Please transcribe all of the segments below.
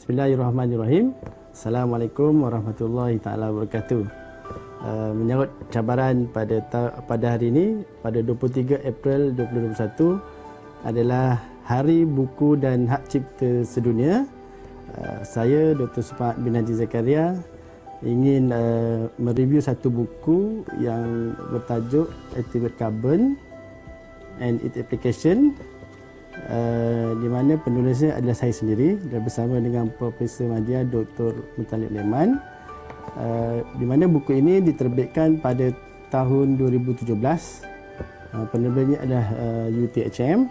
Bismillahirrahmanirrahim. Assalamualaikum warahmatullahi taala wabarakatuh. Menyambut cabaran pada hari ini, pada 23 April 2021 adalah Hari Buku dan Hak Cipta Sedunia. Saya Dr. Supaat bin Haji Zakaria ingin mereview satu buku yang bertajuk Activate Carbon and its Application, di mana penulisnya adalah saya sendiri dan bersama dengan Profesor Madya Dr. Muttalib Leman, di mana buku ini diterbitkan pada tahun 2017. Penerbitnya adalah UTHM,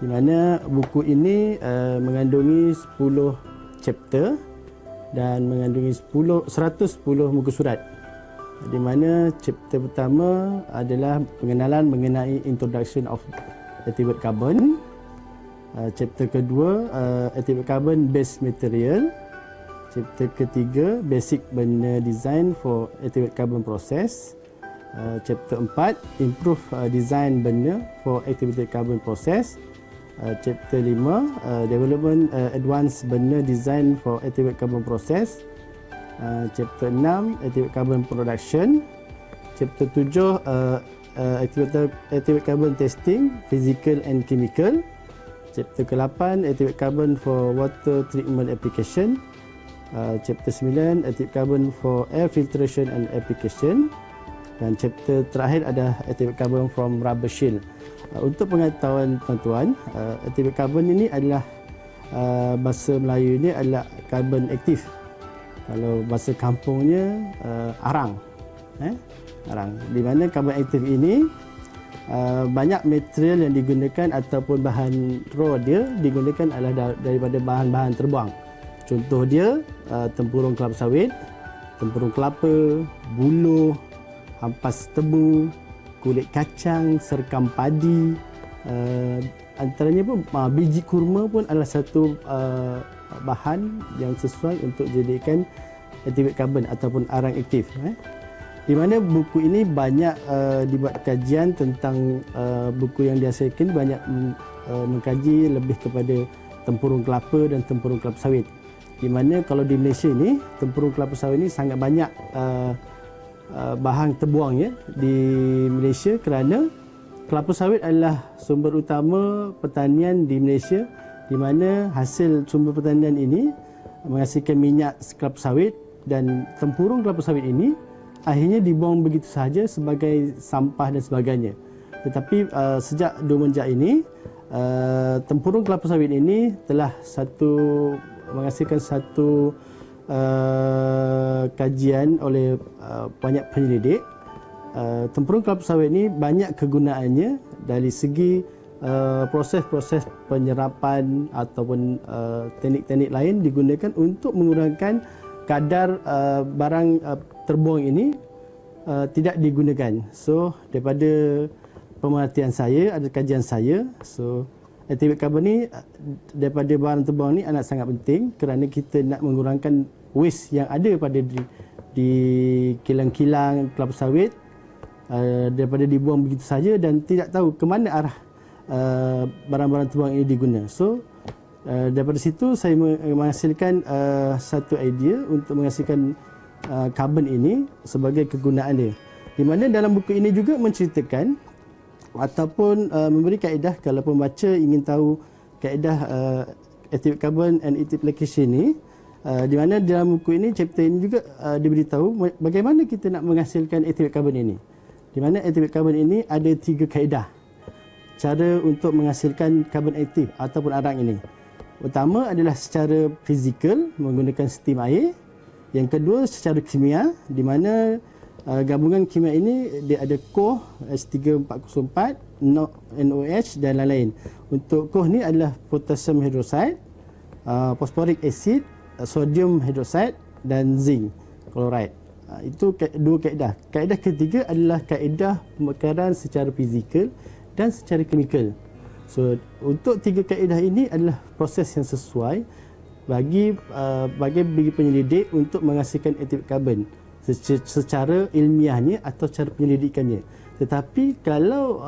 di mana buku ini mengandungi 10 chapter dan mengandungi 110 muka surat, di mana chapter pertama adalah pengenalan mengenai Introduction of Activate Carbon. Chapter kedua, Activate Carbon Based Material. Chapter ketiga, Basic Burner Design for Activate Carbon Process. Chapter 4, Improve Design Burner for Activated Carbon Process. Chapter 5, Development Advanced Burner Design for Activated Carbon Process. Chapter 6, Activated Carbon Production. Chapter 7, Activated Carbon Testing, Physical and Chemical. Chapter ke-8, Activate Carbon for Water Treatment Application. Chapter 9, Activate Carbon for Air Filtration and Application. Dan chapter terakhir adalah Activate Carbon from Rubber Shield. Untuk pengetahuan tuan-tuan, Activate Carbon ini adalah bahasa Melayu ini adalah carbon aktif. Kalau bahasa kampungnya arang. Arang. Di mana carbon aktif ini banyak material yang digunakan ataupun bahan raw dia digunakan adalah daripada bahan-bahan terbuang. Contoh dia tempurung kelapa sawit, tempurung kelapa, buluh, ampas tebu, kulit kacang, serkam padi, antaranya pun biji kurma pun adalah satu bahan yang sesuai untuk dijadikan activate carbon ataupun arang aktif. Di mana buku ini banyak dibuat kajian tentang buku yang dihasilkan, banyak mengkaji lebih kepada tempurung kelapa dan tempurung kelapa sawit. Di mana kalau di Malaysia ini, tempurung kelapa sawit ini sangat banyak bahan terbuangnya di Malaysia, kerana kelapa sawit adalah sumber utama pertanian di Malaysia, di mana hasil sumber pertanian ini menghasilkan minyak kelapa sawit, dan tempurung kelapa sawit ini akhirnya dibuang begitu sahaja sebagai sampah dan sebagainya. Tetapi sejak Domenjak ini, tempurung kelapa sawit ini telah menghasilkan satu kajian oleh banyak penyelidik. Tempurung kelapa sawit ini banyak kegunaannya dari segi proses-proses penyerapan ataupun teknik-teknik lain digunakan untuk mengurangkan kadar barang terbuang ini tidak digunakan. So daripada pemerhatian saya, ada kajian saya, so activate carbon ni daripada barang terbuang ni amat sangat penting, kerana kita nak mengurangkan waste yang ada pada di kilang-kilang kelapa sawit, daripada dibuang begitu saja dan tidak tahu ke mana arah barang-barang terbuang ini diguna. So daripada situ saya menghasilkan satu idea untuk menghasilkan karbon ini sebagai kegunaan dia, di mana dalam buku ini juga menceritakan ataupun memberi kaedah kalau pembaca ingin tahu kaedah activate carbon and its application ini, di mana dalam buku ini, chapter ini juga diberitahu bagaimana kita nak menghasilkan activate carbon ini, di mana activate carbon ini ada 3 kaedah cara untuk menghasilkan karbon aktif ataupun arang ini. Pertama adalah secara fizikal menggunakan steam air. Yang kedua secara kimia, di mana gabungan kimia ini dia ada COH, H3-404, NOH dan lain-lain. Untuk COH ni adalah potassium hydroxide, phosphoric acid, sodium hydroxide dan zinc chloride. Itu dua kaedah. Kaedah ketiga adalah kaedah pembakaran secara fizikal dan secara kimikal. So untuk 3 kaedah ini adalah proses yang sesuai bagi penyelidik untuk menghasilkan activate carbon secara ilmiahnya atau cara penyelidikannya. Tetapi kalau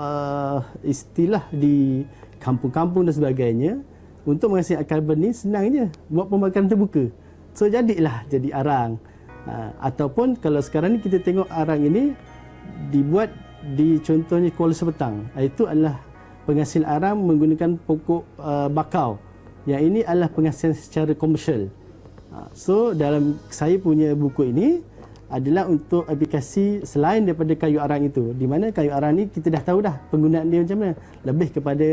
istilah di kampung-kampung dan sebagainya, untuk menghasilkan karbon ni senang je, buat pembakaran terbuka. So jadilah jadi arang. Ataupun kalau sekarang ni kita tengok arang ini dibuat di contohnya Kuala Sepetang. Itu adalah penghasil arang menggunakan pokok bakau. Yang ini adalah penghasilan secara komersial. So dalam saya punya buku ini adalah untuk aplikasi selain daripada kayu arang itu, di mana kayu arang ni kita dah tahu dah penggunaan dia macam mana. Lebih kepada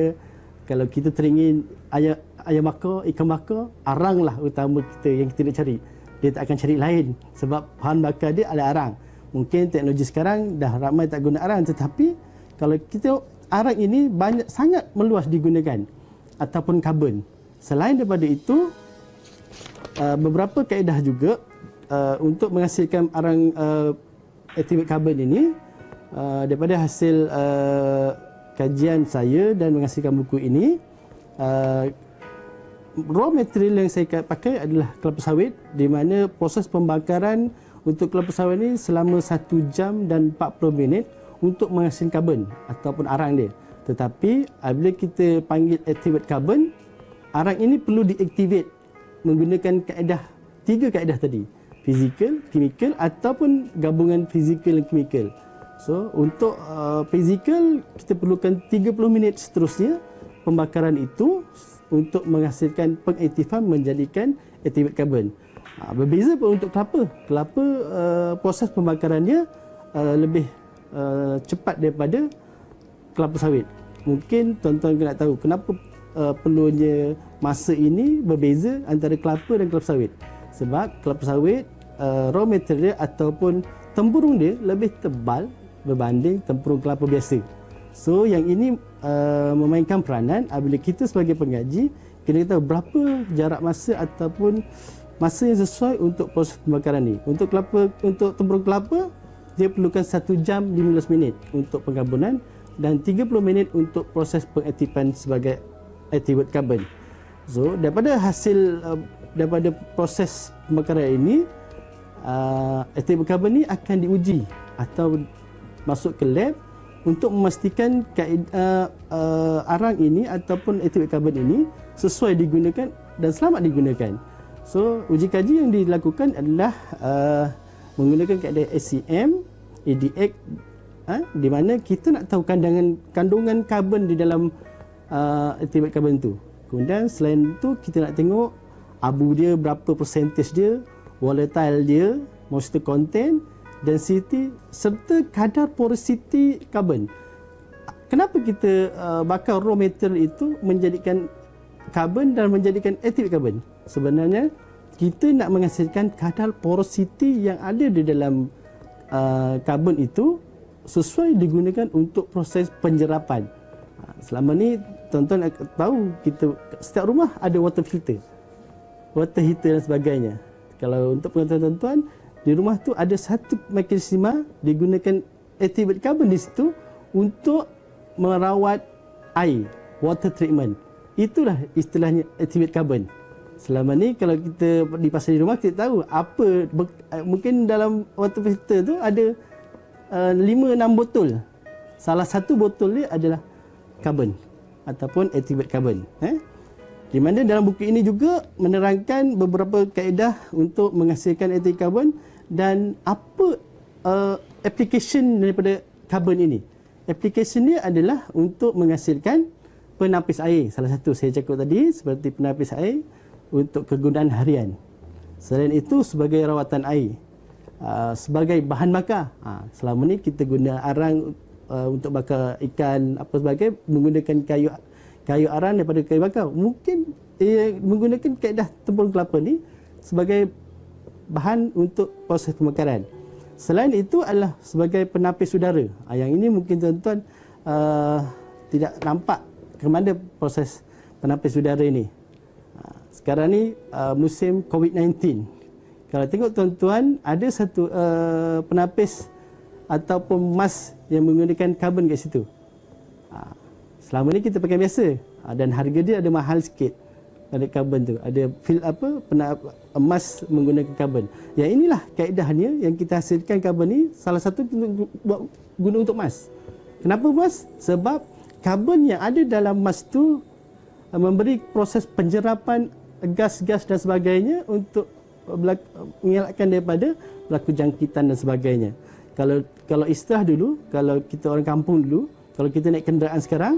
kalau kita teringin ayam bakar, ikan bakar, arang lah utama kita yang kita nak cari. Dia tak akan cari lain sebab bahan bakar dia adalah arang. Mungkin teknologi sekarang dah ramai tak guna arang, tetapi kalau kita arang ini banyak sangat meluas digunakan ataupun karbon. Selain daripada itu, beberapa kaedah juga untuk menghasilkan arang activate carbon ini daripada hasil kajian saya dan menghasilkan buku ini. Raw material yang saya pakai adalah kelapa sawit, di mana proses pembakaran untuk kelapa sawit ini selama 1 jam dan 40 minit untuk menghasilkan karbon ataupun arang dia. Tetapi apabila kita panggil activate carbon, arang ini perlu diaktivate menggunakan tiga kaedah tadi, fizikal, kimikal ataupun gabungan fizikal dan kimikal. So untuk fizikal kita perlukan 30 minit seterusnya pembakaran itu untuk menghasilkan pengaktifan menjadikan activate carbon. Berbeza pun untuk kelapa. Kelapa proses pembakarannya lebih cepat daripada kelapa sawit. Mungkin tuan-tuan nak tahu kenapa perlunya masa ini berbeza antara kelapa dan kelapa sawit. Sebab kelapa sawit raw material ataupun tempurung dia lebih tebal berbanding tempurung kelapa biasa. So yang ini memainkan peranan apabila kita sebagai pengaji kena tahu berapa jarak masa ataupun masa yang sesuai untuk proses pembakaran ni. Untuk tempurung kelapa dia perlukan 1 jam 15 minit untuk pengkarbonan dan 30 minit untuk proses pengaktifan sebagai activate carbon. So daripada daripada proses pembakaran ini, activate carbon ni akan diuji atau masuk ke lab untuk memastikan arang ini ataupun activate carbon ini sesuai digunakan dan selamat digunakan. So uji kaji yang dilakukan adalah menggunakan kaedah SCM, EDX, di mana kita nak tahu kandungan karbon di dalam activate carbon itu. Kemudian selain itu kita nak tengok abu dia berapa percentage dia, volatile dia, moisture content, density serta kadar porosity karbon. Kenapa kita bakar raw material itu menjadikan karbon dan menjadikan activate carbon? Sebenarnya kita nak menghasilkan kadar porosity yang ada di dalam karbon itu sesuai digunakan untuk proses penjerapan. Selama ni tuan-tuan tahu setiap rumah ada water filter, water heater dan sebagainya. Kalau untuk pengetahuan tuan-tuan, di rumah tu ada satu mekanisme digunakan activate carbon di situ untuk merawat air, water treatment. Itulah istilahnya activate carbon. Selama ni kalau kita di pasar di rumah kita tahu mungkin dalam water filter tu ada 5-6 botol. Salah satu botol dia adalah karbon ataupun activate carbon. Di mana dalam buku ini juga menerangkan beberapa kaedah untuk menghasilkan activate carbon dan apa application daripada karbon ini. Application dia adalah untuk menghasilkan penapis air. Salah satu saya cakap tadi seperti penapis air untuk kegunaan harian. Selain itu sebagai rawatan air, sebagai bahan bakar. Selama ni kita guna arang untuk bakar ikan apa sebagai menggunakan kayu arang daripada kayu bakar. Mungkin menggunakan kaedah tempurung kelapa ni sebagai bahan untuk proses pembakaran. Selain itu adalah sebagai penapis udara. Yang ini mungkin tuan-tuan tidak nampak ke mana proses penapis udara ini. Sekarang ni musim COVID-19. Kalau tengok tuan-tuan, ada satu penapis ataupun mask yang menggunakan karbon kat situ. Selama ni kita pakai biasa dan harga dia ada mahal sikit. Ada karbon tu, ada emas menggunakan karbon. Yang inilah kaedahnya yang kita hasilkan karbon ni, salah satu guna untuk emas. Kenapa emas? Sebab karbon yang ada dalam emas tu memberi proses penjerapan gas-gas dan sebagainya untuk mengelakkan daripada berlaku jangkitan dan sebagainya. Kalau istilah dulu, kalau kita orang kampung dulu, kalau kita naik kenderaan sekarang,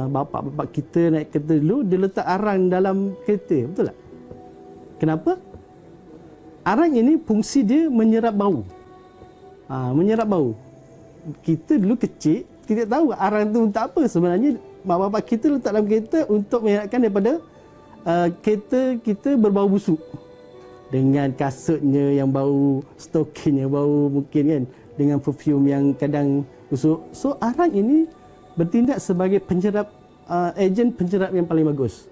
bapak-bapak kita naik kereta dulu, dia letak arang dalam kereta, betul tak? Kenapa? Arang ini fungsi dia menyerap bau. Menyerap bau. Kita dulu kecil, kita tahu arang tu untuk apa. Sebenarnya bapak-bapak kita letak dalam kereta untuk mengelakkan daripada kereta kita berbau busuk. Dengan kasutnya yang bau, stokinnya bau mungkin kan, dengan perfume yang kadang busuk. So arang ini bertindak sebagai penjerap, ejen penjerap yang paling bagus.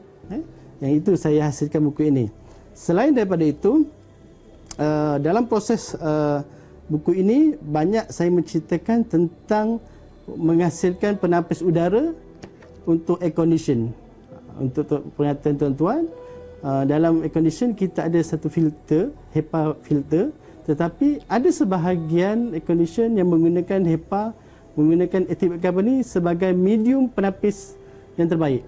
Yang itu saya hasilkan buku ini. Selain daripada itu, dalam proses buku ini banyak saya menceritakan tentang menghasilkan penapis udara untuk air condition. Untuk pengertian tuan-tuan, dalam air condition kita ada satu filter, HEPA filter, tetapi ada sebahagian air condition yang menggunakan HEPA, menggunakan activated carbon ni sebagai medium penapis yang terbaik.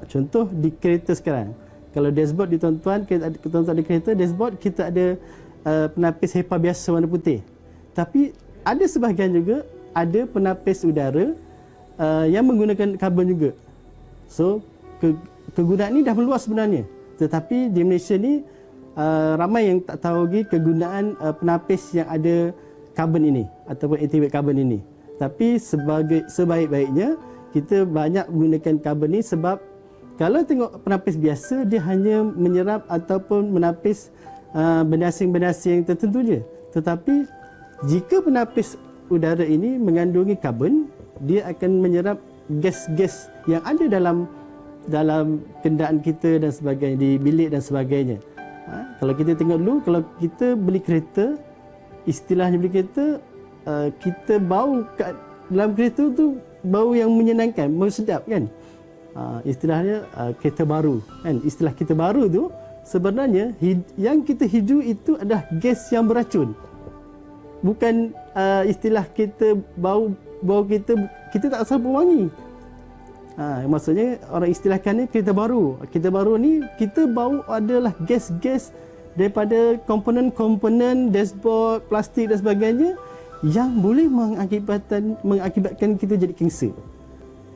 Contoh di kereta sekarang, kalau dashboard di tuan-tuan di kereta, dashboard kita ada penapis HEPA biasa warna putih. Tapi ada sebahagian juga ada penapis udara yang menggunakan karbon juga. So kegunaan ni dah meluas sebenarnya. Tetapi di Malaysia ni ramai yang tak tahu lagi kegunaan penapis yang ada karbon ini ataupun activated carbon ini. Tapi sebaik-baiknya kita banyak menggunakan karbon ni, sebab kalau tengok penapis biasa dia hanya menyerap ataupun menapis benda asing-benda asing tertentu je. Tetapi jika penapis udara ini mengandungi karbon, dia akan menyerap gas-gas yang ada dalam kenderaan kita dan sebagainya, di bilik dan sebagainya. Kalau kita tengok dulu, kalau kita beli kereta, istilahnya beli kereta, kita bau kat dalam kereta tu bau yang menyenangkan, bau sedap kan. Istilahnya kereta baru kan. Istilah kereta baru tu sebenarnya yang kita hidu itu adalah gas yang beracun. Bukan istilah kita bau kita tak rasa pewangi. Maksudnya orang istilahkannya kereta baru. Kereta baru ni kita bau adalah gas-gas daripada komponen-komponen dashboard, plastik dan sebagainya yang boleh mengakibatkan kita jadi kanser.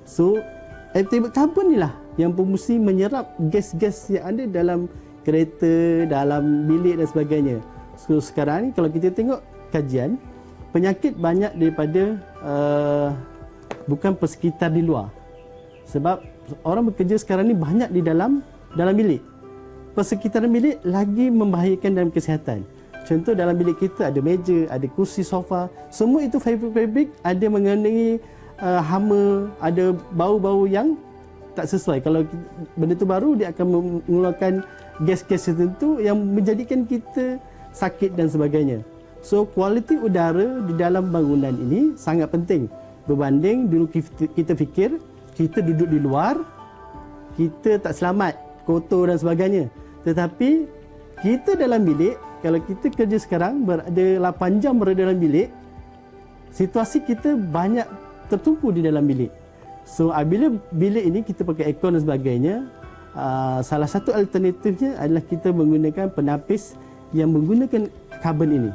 So, activated carbon ni lah yang berfungsi menyerap gas-gas yang ada dalam kereta, dalam bilik dan sebagainya. So, sekarang ni kalau kita tengok kajian, penyakit banyak daripada bukan persekitar di luar. Sebab orang bekerja sekarang ni banyak di dalam bilik. Persekitaran bilik lagi membahayakan dalam kesihatan. Contoh dalam bilik kita ada meja, ada kursi, sofa. Semua itu fabrik ada mengandungi hama, ada bau-bau yang tak sesuai. Kalau benda tu baru, dia akan mengeluarkan gas-gas tertentu yang menjadikan kita sakit dan sebagainya. So, kualiti udara di dalam bangunan ini sangat penting. Berbanding dulu kita fikir, kita duduk di luar, kita tak selamat, kotor dan sebagainya. Tetapi kita dalam bilik, kalau kita kerja sekarang berada 8 jam berada dalam bilik, situasi kita banyak tertumpu di dalam bilik. So bila bilik ini kita pakai aircon dan sebagainya, salah satu alternatifnya adalah kita menggunakan penapis yang menggunakan karbon ini.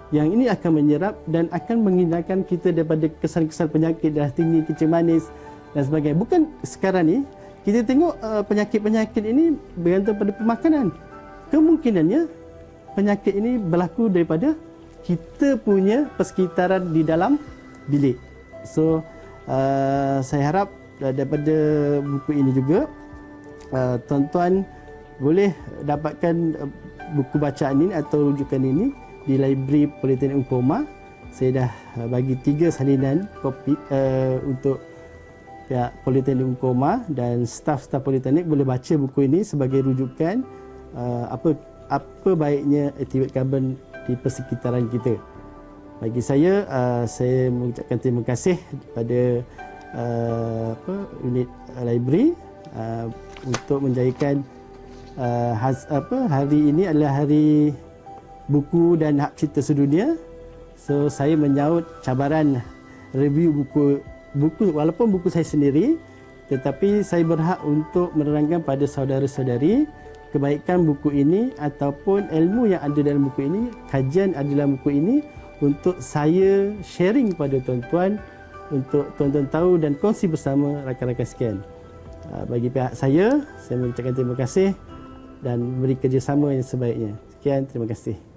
Yang ini akan menyerap dan akan menghindarkan kita daripada kesan-kesan penyakit darah tinggi, kencing manis dan sebagainya. Bukan sekarang ni, kita tengok penyakit-penyakit ini bergantung pada pemakanan. Kemungkinannya penyakit ini berlaku daripada kita punya persekitaran di dalam bilik. So, saya harap daripada buku ini juga, tuan-tuan boleh dapatkan buku bacaan ini atau rujukan ini di Library Politeknik Umpoma. Saya dah bagi 3 salinan kopi untuk pihak Politeknik Umpoma, dan staf-staf Politeknik boleh baca buku ini sebagai rujukan apa baiknya activated carbon di persekitaran kita. Bagi saya mengucapkan terima kasih kepada unit library untuk menjadikan hari ini adalah hari buku dan hak cipta sedunia. So saya menyaut cabaran review buku walaupun buku saya sendiri, tetapi saya berhak untuk menerangkan pada saudara-saudari kebaikan buku ini ataupun ilmu yang ada dalam buku ini, kajian ada dalam buku ini untuk saya sharing pada tuan-tuan, untuk tuan-tuan tahu dan kongsi bersama rakan-rakan sekalian. Bagi pihak saya mengucapkan terima kasih dan beri kerjasama yang sebaiknya. Sekian, terima kasih.